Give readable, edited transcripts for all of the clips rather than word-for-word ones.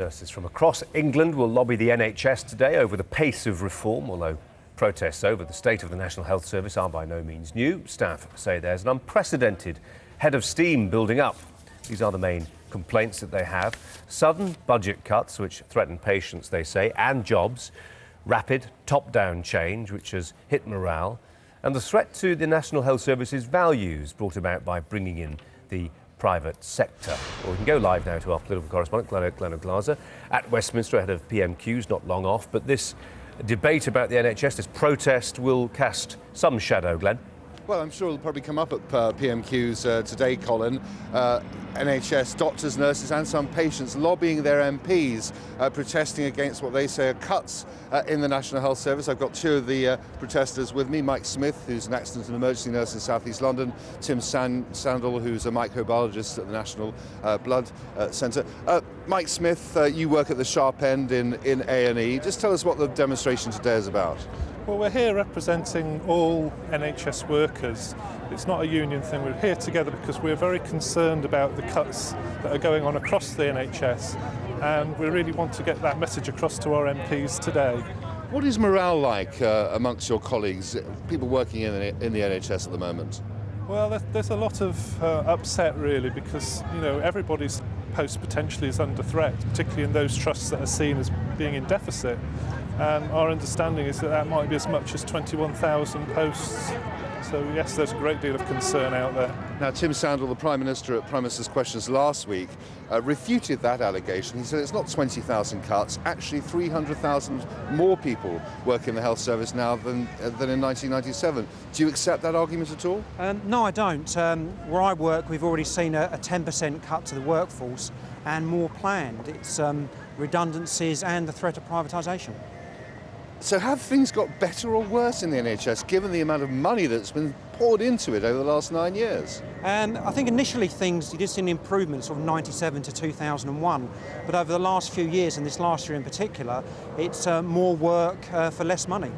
Nurses from across England will lobby the NHS today over the pace of reform, although protests over the state of the National Health Service are by no means new. Staff say there's an unprecedented head of steam building up. These are the main complaints that they have. Sudden budget cuts, which threaten patients, they say, and jobs. Rapid top-down change, which has hit morale. And the threat to the National Health Service's values brought about by bringing in the private sector. Well, we can go live now to our political correspondent, Glenn O'Glaser, at Westminster ahead of PMQs, not long off. But this debate about the NHS, this protest, will cast some shadow, Glenn. Well, I'm sure it'll probably come up at PMQs today, Colin. NHS doctors, nurses and some patients lobbying their MPs, protesting against what they say are cuts in the National Health Service. I've got two of the protesters with me, Mike Smith, who's an accident and emergency nurse in South East London, Tim Sandle, who's a microbiologist at the National Blood Centre. Mike Smith, you work at the sharp end in A&E. Just tell us what the demonstration today is about. Well, we're here representing all NHS workers. It's not a union thing. We're here together because we're very concerned about the cuts that are going on across the NHS, and we really want to get that message across to our MPs today. What is morale like amongst your colleagues, people working in the NHS at the moment? Well, there's a lot of upset really, because everybody's post potentially is under threat, particularly in those trusts that are seen as being in deficit. And our understanding is that that might be as much as 21,000 posts. So yes, there's a great deal of concern out there. Now, Tim Sandle, the Prime Minister at Prime Minister's Questions last week, refuted that allegation. He said it's not 20,000 cuts, actually 300,000 more people work in the health service now than in 1997. Do you accept that argument at all? No, I don't. Where I work, we've already seen a 10% cut to the workforce and more planned. It's redundancies and the threat of privatisation. So have things got better or worse in the NHS, given the amount of money that's been poured into it over the last 9 years? I think initially you did see an improvement sort of 97 to 2001, but over the last few years, and this last year in particular, it's more work for less money.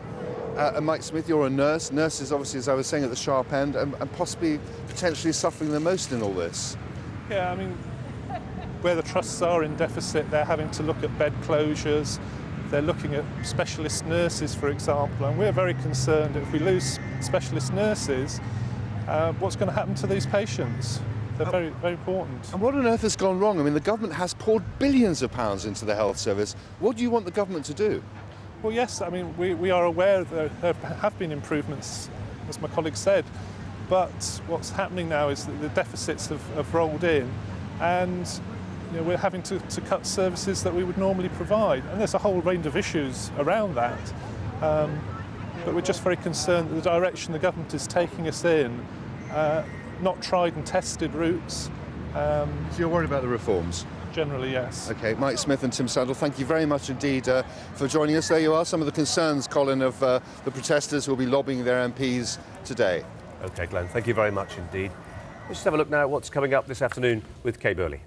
And Mike Smith, you're a nurse. Nurses, obviously, as I was saying, at the sharp end, and possibly potentially suffering the most in all this. Yeah, I mean, where the trusts are in deficit, they're having to look at bed closures. They're looking at specialist nurses, for example, and we're very concerned that if we lose specialist nurses, what's going to happen to these patients? They're very, very important. And what on earth has gone wrong? I mean, the government has poured billions of pounds into the health service. What do you want the government to do? Well, yes, I mean, we are aware that there have been improvements, as my colleague said, but what's happening now is that the deficits have rolled in, and we're having to cut services that we would normally provide, and there's a whole range of issues around that. But we're just very concerned that the direction the government is taking us in, not tried and tested routes. So you're worried about the reforms? Generally, yes. OK, Mike Smith and Tim Sandle, thank you very much indeed for joining us. There you are, some of the concerns, Colin, of the protesters who will be lobbying their MPs today. OK, Glenn, thank you very much indeed. Let's just have a look now at what's coming up this afternoon with Kay Burley.